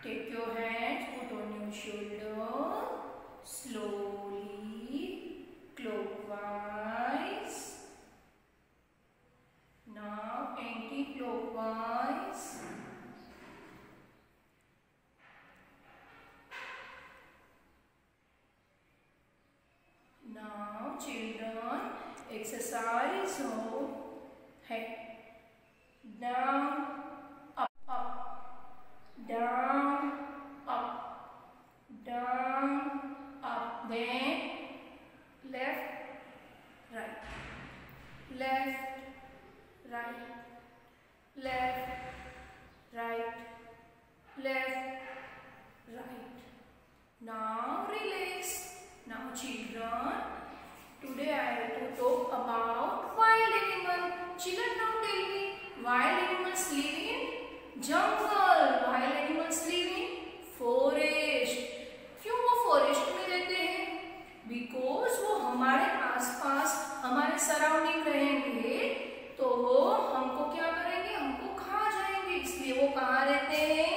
Take your hands, put on your shoulder, slowly, clockwise. Now anti-clockwise. Now children, exercise of head. Down, up, down, up, down, up. Then left, right, left, right, left, right, left, right. Now relax. Now children, today I will talk about wild animal. Children, now tell me, wild animals live in jungle. Wild animals live in forest. क्यों वो forest में रहते हैं? Because वो हमारे आसपास, हमारे surrounding रहेंगे तो वो हमको क्या करेंगे? हमको खा जाएंगे। इसलिए वो कहाँ रहते हैं?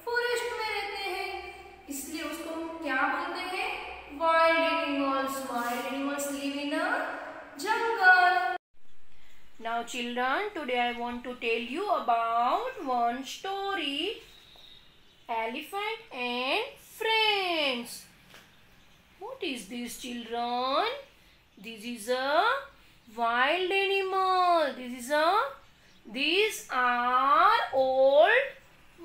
फॉरेस्ट में रहते हैं। इसलिए उसको हम क्या बोलते हैं? Wild animals. Wild animals live in a jungle. Now children, today I want to tell you about one story, Elephant and Friends. What is this, children? This is a wild animal. These are old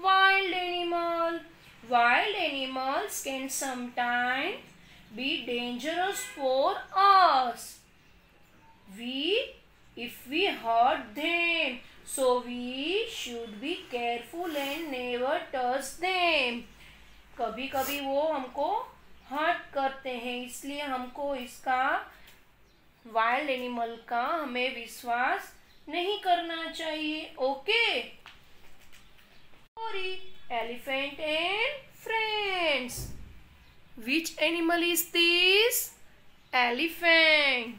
wild animal. Wild animals can sometimes be dangerous for us. If we hurt them, so we should be careful and never touch them. कभी कभी वो हमको hurt करते हैं, इसलिए हमको इसका wild animal का हमें विश्वास नहीं करना चाहिए. Okay. Story, Elephant and Friends. Which animal is this? Elephant.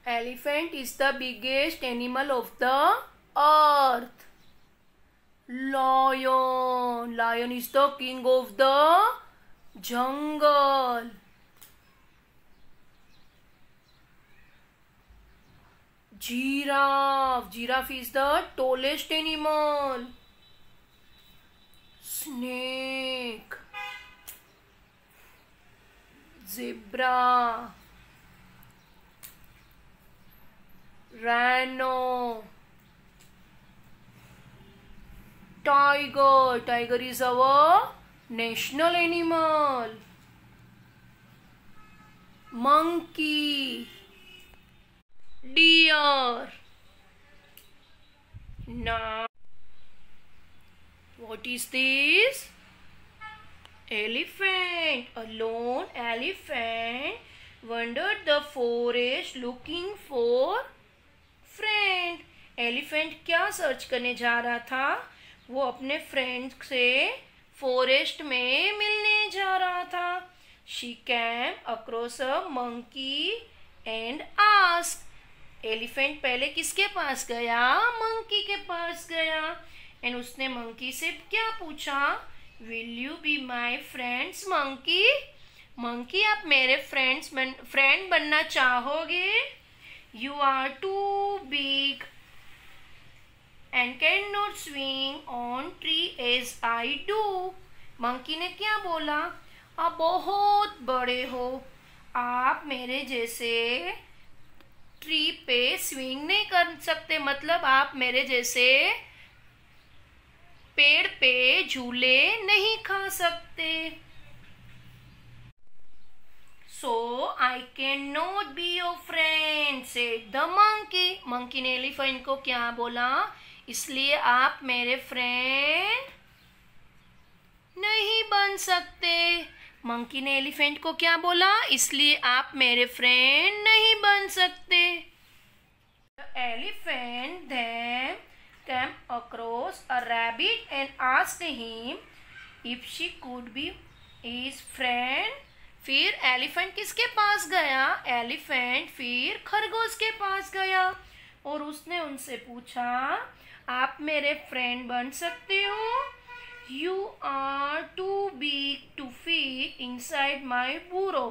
Elephant is the biggest animal of the earth. Lion. Lion is the king of the jungle. Giraffe. Giraffe is the tallest animal. Snake. Zebra. Rhino. Tiger. Tiger is our national animal. Monkey. Deer. Now, what is this? Elephant. A lone elephant wandered the forest looking for friend. Elephant क्या search करने जा रहा था? वो अपने friend से forest में मिलने जा रहा था. She came across a monkey and asked. Elephant पहले किसके पास गया? मंकी के पास गया. एंड उसने मंकी से क्या पूछा? Will you be my friends monkey? Monkey, आप मेरे फ्रेंड बनना चाहोगे? You are too big and can not swing on tree as I do. Monkey ने क्या बोला? आप बहुत बड़े हो, आप मेरे जैसे ट्री पे स्विंग नहीं कर सकते. मतलब आप मेरे जैसे पेड़ पे झूले नहीं खा सकते. So I can not be your friend said the monkey. Monkey ने एलिफेंट को क्या बोला? इसलिए आप मेरे फ्रेंड नहीं बन सकते. मंकी ने एलिफेंट को क्या बोला? इसलिए आप मेरे फ्रेंड नहीं बन सकते. Elephant then came across a rabbit and asked him if she could be his friend. फिर एलिफेंट किसके पास गया? एलिफेंट फिर खरगोश के पास गया और उसने उनसे पूछा, आप मेरे फ्रेंड बन सकते हो? You are too big to fit inside my burrow.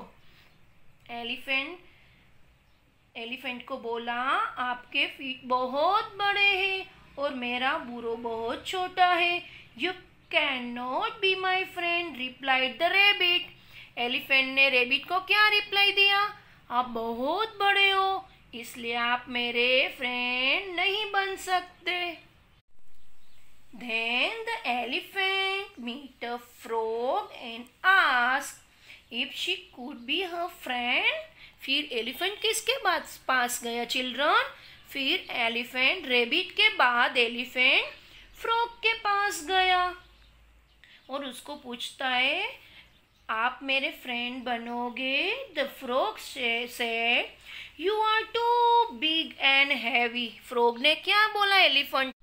Elephant को बोला, आपके फीट बहुत बड़े हैं और मेरा बुरो बहुत छोटा है। You can not be my friend, replied the rebate. Elephant ने रेबिट को क्या रिप्लाई दिया? आप बहुत बड़े हो, इसलिए आप मेरे फ्रेंड नहीं बन सकते। Then the elephant met a frog and asked if she could be her friend. फिर एलिफेंट किसके पास गया चिल्ड्रन? फिर एलिफेंट रेबिट के बाद एलिफेंट फ्रॉग के पास गया और उसको पूछता है, आप मेरे फ्रेंड बनोगे? The frog said, you are too big and heavy. Frog ने क्या बोला? एलिफेंट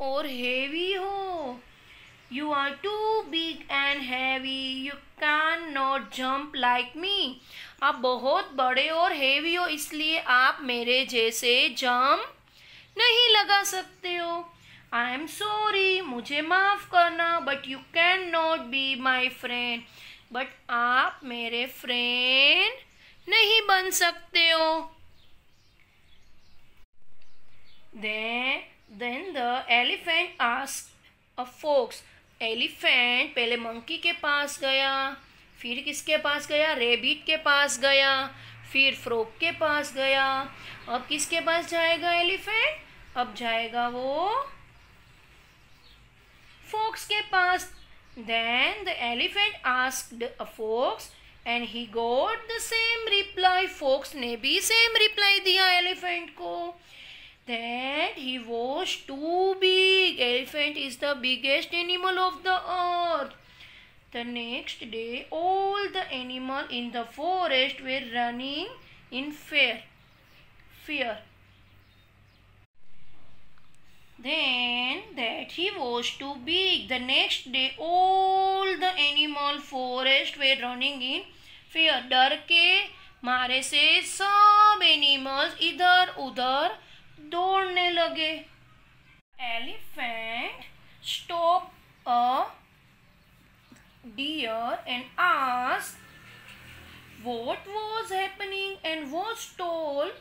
और हेवी हो। You are too big and heavy, you can not jump like me. आप बहुत बड़े और हेवी हो, इसलिए आप मेरे जैसे जंप नहीं लगा सकते हो। आई एम सॉरी, मुझे माफ करना, but you can not be my friend. But आप मेरे फ्रेंड नहीं बन सकते हो। Then the elephant asked a fox. Elephant पहले मंकी के पास गया, फिर किसके पास गया? रेबिट के पास गया, फिर फ्रॉग के पास गया। अब किसके पास जाएगा एलिफेंट? अब जाएगा वो फॉक्स के पास। Then the elephant asked a fox and he got the same reply. Fox ने भी सेम रिप्लाई दिया एलिफेंट को, that he was too big. Elephant is the biggest animal of the earth. The next day, all the animals in the forest were running in fear. Then that he was too big. The next day, all the animal forest were running in fear. डर के मारे से सब animals इधर उधर दौड़ने लगे। Elephant stop a deer and asked what was happening and was told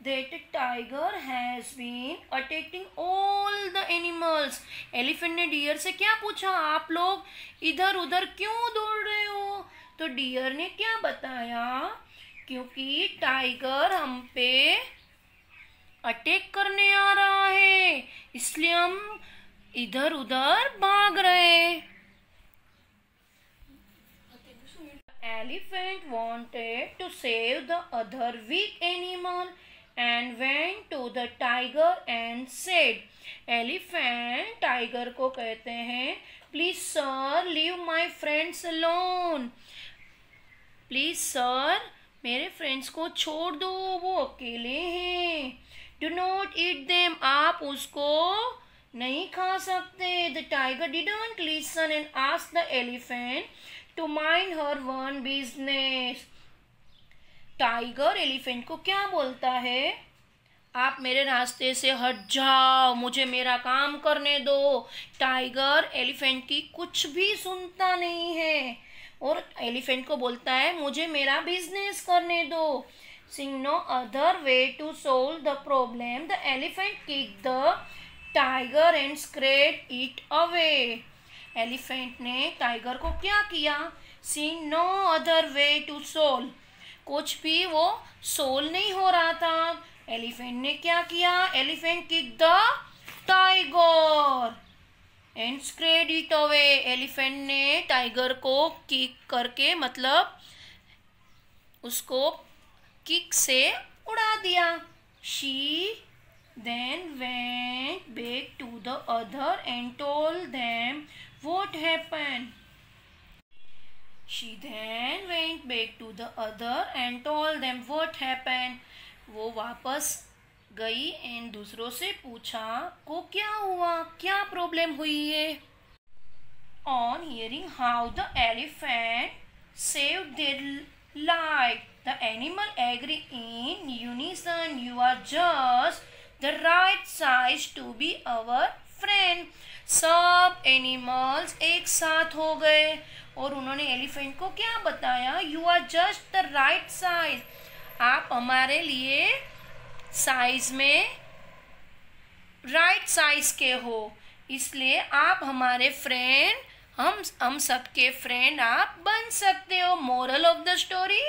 that a tiger has been attacking all the animals. Elephant ने डियर से क्या पूछा? आप लोग इधर उधर क्यों दौड़ रहे हो? तो डियर ने क्या बताया? क्योंकि टाइगर हम पे अटैक करने आ रहा है, इसलिए हम इधर उधर भाग रहे। Elephant wanted to save the other weak animal and went to the tiger and said, Elephant tiger को कहते हैं, please sir leave my friends alone. Please sir मेरे फ्रेंड्स को छोड़ दो, वो अकेले हैं। Do not eat them. आप उसको नहीं खा सकते। The tiger didn't listen and asked the elephant to mind her one business. Tiger elephant को क्या बोलता है? आप मेरे रास्ते से हट जाओ, मुझे मेरा काम करने दो। टाइगर एलिफेंट की कुछ भी सुनता नहीं है और एलिफेंट को बोलता है, मुझे मेरा बिजनेस करने दो। Seeing no other way to solve the problem, the elephant kicked the tiger and scared it away. Elephant ने टाइगर को क्या किया? Seeing no other way to solve, कुछ भी वो सोल्व नहीं हो रहा था। एलिफेंट ने क्या किया? Elephant kicked the tiger and scared it away. Elephant ने टाइगर को किक करके मतलब उसको किक से उड़ा दिया। She then went back to the other and told them what happened. She then went back to the other and told them what happened. वो वापस गई एंड दूसरों से पूछा को क्या हुआ, क्या प्रॉब्लम हुई है। On hearing how the elephant saved their life, the animal agree in unison, you are just the right size to be our friend. सब एनिमल्स एक साथ हो गए और उन्होंने एलिफेंट को क्या बताया, you are just the right size, आप हमारे लिए साइज में राइट साइज के हो, इसलिए आप हमारे फ्रेंड, हम सबके फ्रेंड आप बन सकते हो। Moral of the story,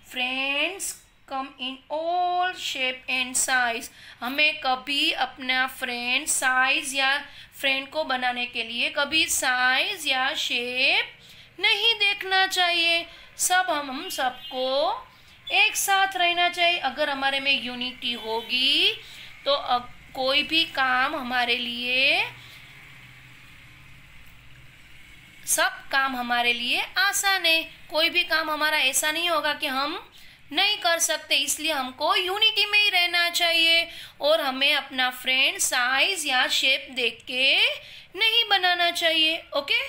friends come in all shape and size. हमें कभी अपना फ्रेंड साइज या फ्रेंड को बनाने के लिए कभी साइज या शेप नहीं देखना चाहिए। हम सबको एक साथ रहना चाहिए। अगर हमारे में यूनिटी होगी तो अब कोई भी काम हमारे लिए, सब काम हमारे लिए आसान है। कोई भी काम हमारा ऐसा नहीं होगा कि हम नहीं कर सकते, इसलिए हमको यूनिटी में ही रहना चाहिए और हमें अपना फ्रेंड साइज या शेप देख के नहीं बनाना चाहिए। ओके।